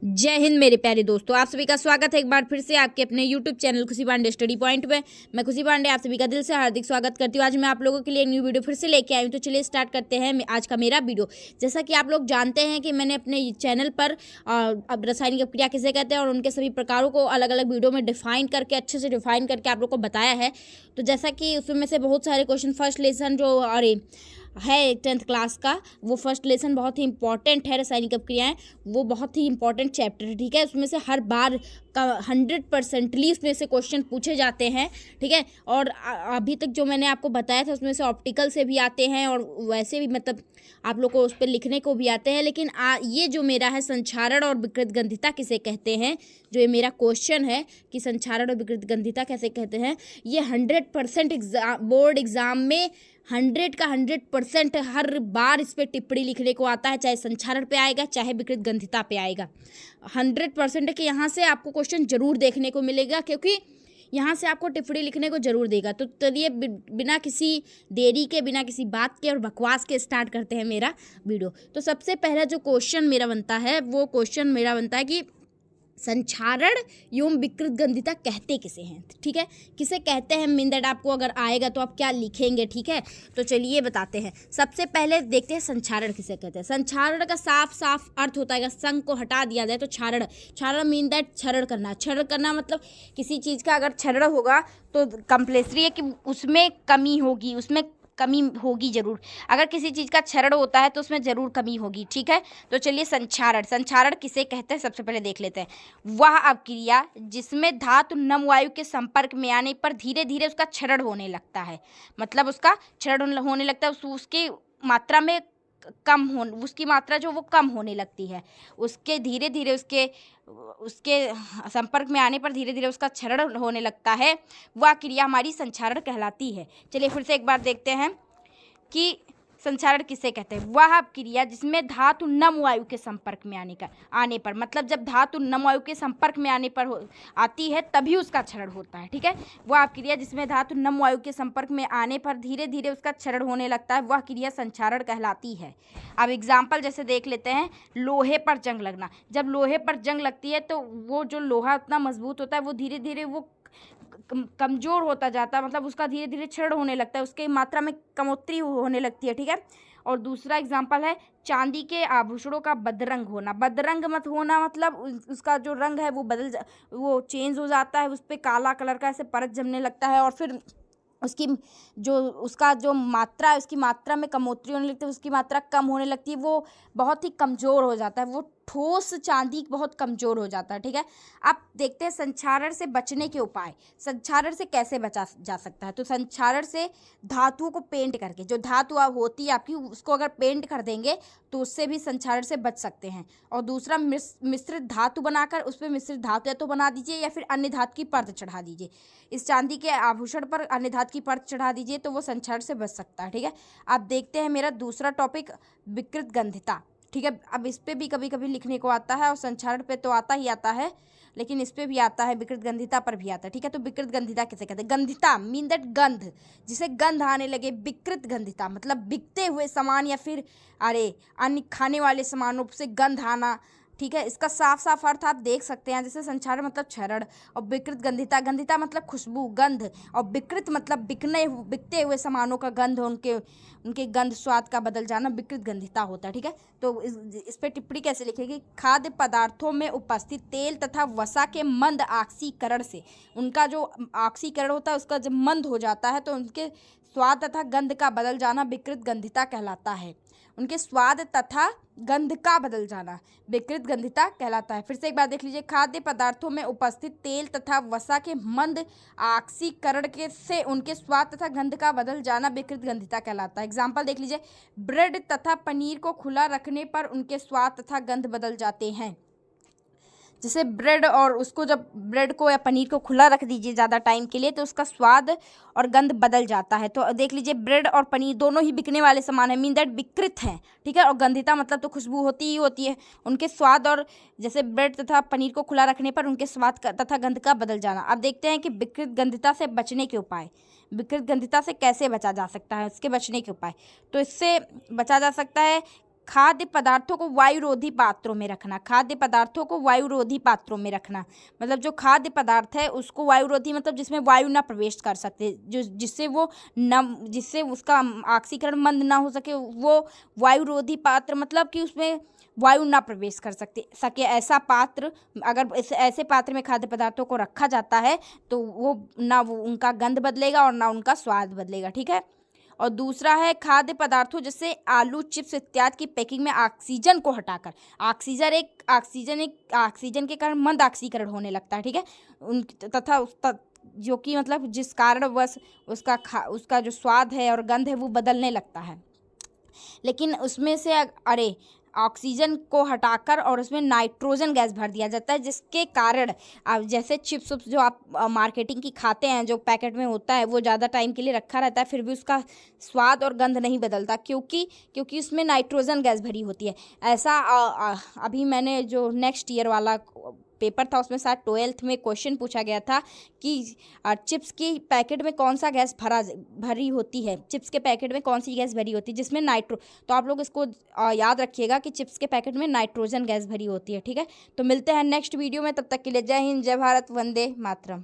जय हिंद मेरे प्यारे दोस्तों, आप सभी का स्वागत है एक बार फिर से आपके अपने YouTube चैनल खुशी पांडे स्टडी पॉइंट में। मैं खुशी पांडे आप सभी का दिल से हार्दिक स्वागत करती हूँ। आज मैं आप लोगों के लिए एक न्यू वीडियो फिर से लेके आई हूँ। तो चलिए स्टार्ट करते हैं आज का मेरा वीडियो। जैसा कि आप लोग जानते हैं कि मैंने अपने चैनल पर अब रासायनिक अपक्रिया किसे कहते हैं और उनके सभी प्रकारों को अलग अलग वीडियो में डिफाइन करके अच्छे से डिफाइन करके आप लोग को बताया है। तो जैसा कि उसमें से बहुत सारे क्वेश्चन फर्स्ट लेसन जो है 10th क्लास का, वो फर्स्ट लेसन बहुत ही इंपॉर्टेंट है। रासायनिक अपक्रियाएं वो बहुत ही इंपॉर्टेंट चैप्टर है, ठीक है। उसमें से हर बार का 100% उसमें से क्वेश्चन पूछे जाते हैं, ठीक है। और अभी तक जो मैंने आपको बताया था उसमें से ऑप्टिकल से भी आते हैं और वैसे भी मतलब आप लोग को उस पर लिखने को भी आते हैं। लेकिन ये जो मेरा है संक्षारण और विकृत गंधिता किसे कहते हैं, जो ये मेरा क्वेश्चन है कि संक्षारण और विकृत गंधिता कैसे कहते हैं, ये 100% बोर्ड एग्जाम में 100 का 100% हर बार इस पर टिप्पणी लिखने को आता है। चाहे संक्षारण पे आएगा चाहे विकृत गंधिता पे आएगा, 100% कि यहाँ से आपको क्वेश्चन जरूर देखने को मिलेगा, क्योंकि यहाँ से आपको टिप्पणी लिखने को जरूर देगा। तो चलिए बिना किसी देरी के, बिना किसी बात के और बकवास के स्टार्ट करते हैं मेरा वीडियो। तो सबसे पहला जो क्वेश्चन मेरा बनता है वो क्वेश्चन मेरा बनता है कि संक्षारण एवं विकृत गंधिता कहते किसे हैं, ठीक है। किसे कहते हैं मीन दैट आपको अगर आएगा तो आप क्या लिखेंगे, ठीक है। तो चलिए बताते हैं। सबसे पहले देखते हैं संक्षारण किसे कहते हैं। संक्षारण का साफ साफ अर्थ होता है, संग को हटा दिया जाए तो क्षारण, क्षारण मीन दैट क्षरण करना। क्षरण करना मतलब किसी चीज़ का अगर क्षरण होगा तो कंपल्सरी है कि उसमें कमी होगी, उसमें कमी होगी जरूर। अगर किसी चीज़ का क्षरण होता है तो उसमें जरूर कमी होगी, ठीक है। तो चलिए संक्षारण, संक्षारण किसे कहते हैं सबसे पहले देख लेते हैं। वह अपक्रिया जिसमें धातु नम वायु के संपर्क में आने पर धीरे धीरे उसका क्षरण होने लगता है, मतलब उसका क्षरण होने लगता है, उसकी मात्रा में कम हो, उसकी मात्रा जो वो कम होने लगती है, उसके धीरे धीरे उसके संपर्क में आने पर धीरे धीरे उसका क्षरण होने लगता है, वह क्रिया हमारी संक्षारण कहलाती है। चलिए फिर से एक बार देखते हैं कि संक्षारण किसे कहते हैं। वह क्रिया जिसमें धातु नम वायु के संपर्क में आने पर, मतलब जब धातु नम वायु के संपर्क में आने पर आती है तभी उसका क्षरण होता है, ठीक है। वह क्रिया जिसमें धातु नम वायु के संपर्क में आने पर धीरे धीरे उसका क्षरण होने लगता है, वह क्रिया संक्षारण कहलाती है। अब एग्जाम्पल जैसे देख लेते हैं। लोहे पर जंग लगना, जब लोहे पर जंग लगती है तो वो जो लोहा उतना मजबूत होता है वो धीरे धीरे वो कमजोर होता जाता है, मतलब उसका धीरे धीरे क्षरण होने लगता है, उसके मात्रा में कमोत्तरी होने लगती है, ठीक है। और दूसरा एग्जाम्पल है चांदी के आभूषणों का बदरंग होना। बदरंग मत होना मतलब उसका जो रंग है वो चेंज हो जाता है, उस पर काला कलर का ऐसे परत जमने लगता है और फिर उसका जो मात्रा है उसकी मात्रा में कमोत्तरी होने लगती है, उसकी मात्रा कम होने लगती है, वो बहुत ही कमज़ोर हो जाता है, वो ठोस चांदी बहुत कमज़ोर हो जाता है, ठीक है। अब देखते हैं संक्षारण से बचने के उपाय। संक्षारण से कैसे बचा जा सकता है। तो संक्षारण से धातुओं को पेंट करके, जो धातु होती है आपकी उसको अगर पेंट कर देंगे तो उससे भी संक्षारण से बच सकते हैं। और दूसरा मिश्रित धातु बनाकर उस पर मिश्रित धातु या तो बना दीजिए या फिर अन्य धातु की परत चढ़ा दीजिए। इस चांदी के आभूषण पर अन्य धातु की परत चढ़ा दीजिए तो वो संक्षारण से बच सकता है, ठीक है। अब देखते हैं मेरा दूसरा टॉपिक विकृत गंधिता, ठीक है। अब इस पे भी कभी कभी लिखने को आता है और संक्षारण पे तो आता ही आता है, लेकिन इस पे भी आता है, विकृत गंधिता पर भी आता है, ठीक है। तो विकृत गंधिता किसे कहते हैं। गंधिता मीन दैट गंध, जिसे गंध आने लगे। विकृत गंधिता मतलब बिकते हुए सामान या फिर अन्य खाने वाले सामानों से गंध आना, ठीक है। इसका साफ साफ अर्थ आप देख सकते हैं, जैसे संक्षारण मतलब क्षरण और विकृत गंधिता, गंधिता मतलब खुशबू गंध, और विकृत मतलब बिकते हुए सामानों का गंध, उनके गंध स्वाद का बदल जाना विकृत गंधिता होता है, ठीक है। तो इस पे टिप्पणी कैसे लिखेगी। खाद्य पदार्थों में उपस्थित तेल तथा वसा के मंद ऑक्सीकरण से, उनका जो ऑक्सीकरण होता है उसका जब मंद हो जाता है तो उनके स्वाद तथा गंध का बदल जाना विकृत गंधिता कहलाता है। उनके स्वाद तथा गंध का बदल जाना विकृत गंधिता कहलाता है। फिर से एक बार देख लीजिए। खाद्य पदार्थों में उपस्थित तेल तथा वसा के मंद ऑक्सीकरण के से उनके स्वाद तथा गंध का बदल जाना विकृत गंधिता कहलाता है। एग्जाम्पल देख लीजिए। ब्रेड तथा पनीर को खुला रखने पर उनके स्वाद तथा गंध बदल जाते हैं। जैसे ब्रेड और उसको जब ब्रेड को या पनीर को खुला रख दीजिए ज़्यादा टाइम के लिए तो उसका स्वाद और गंध बदल जाता है। तो देख लीजिए ब्रेड और पनीर दोनों ही बिकने वाले सामान है, मीन दैट विकृत हैं, ठीक है। और गंधिता मतलब तो खुशबू होती ही होती है, उनके स्वाद और जैसे ब्रेड तथा पनीर को खुला रखने पर उनके स्वाद तथा गंध का बदल जाना। अब देखते हैं कि विकृत गंधिता से बचने के उपाय। विकृत गंधिता से कैसे बचा जा सकता है, उसके बचने के उपाय। तो इससे बचा जा सकता है खाद्य पदार्थों को वायुरोधी पात्रों में रखना, खाद्य पदार्थों को वायुरोधी पात्रों में रखना मतलब जो खाद्य पदार्थ है उसको वायुरोधी मतलब जिसमें वायु ना प्रवेश कर सकते, जो जिससे उसका ऑक्सीकरण मंद ना हो सके, वो वायुरोधी पात्र मतलब कि उसमें वायु ना प्रवेश कर सके ऐसा पात्र, अगर ऐसे पात्र में खाद्य पदार्थों को रखा जाता है तो वो उनका गंध बदलेगा और ना उनका स्वाद बदलेगा। ठीक है। और दूसरा है खाद्य पदार्थों जैसे आलू, चिप्स इत्यादि की पैकिंग में ऑक्सीजन को हटाकर, ऑक्सीजन के कारण मंद ऑक्सीकरण होने लगता है। ठीक है। जो कि मतलब जिस कारण बस उसका जो स्वाद है और गंध है वो बदलने लगता है। लेकिन उसमें से अरे ऑक्सीजन को हटाकर और उसमें नाइट्रोजन गैस भर दिया जाता है, जिसके कारण अब जैसे चिप्स उप्स जो आप मार्केटिंग की खाते हैं, जो पैकेट में होता है वो ज़्यादा टाइम के लिए रखा रहता है फिर भी उसका स्वाद और गंध नहीं बदलता, क्योंकि उसमें नाइट्रोजन गैस भरी होती है। ऐसा अभी मैंने जो नेक्स्ट ईयर वाला पेपर था उसमें शायद 12th में क्वेश्चन पूछा गया था कि चिप्स की पैकेट में कौन सा गैस भरी होती है, चिप्स के पैकेट में कौन सी गैस भरी होती है जिसमें तो आप लोग इसको याद रखिएगा कि चिप्स के पैकेट में नाइट्रोजन गैस भरी होती है। ठीक है। तो मिलते हैं नेक्स्ट वीडियो में, तब तक के लिए जय हिंद, जय भारत, वंदे मातरम।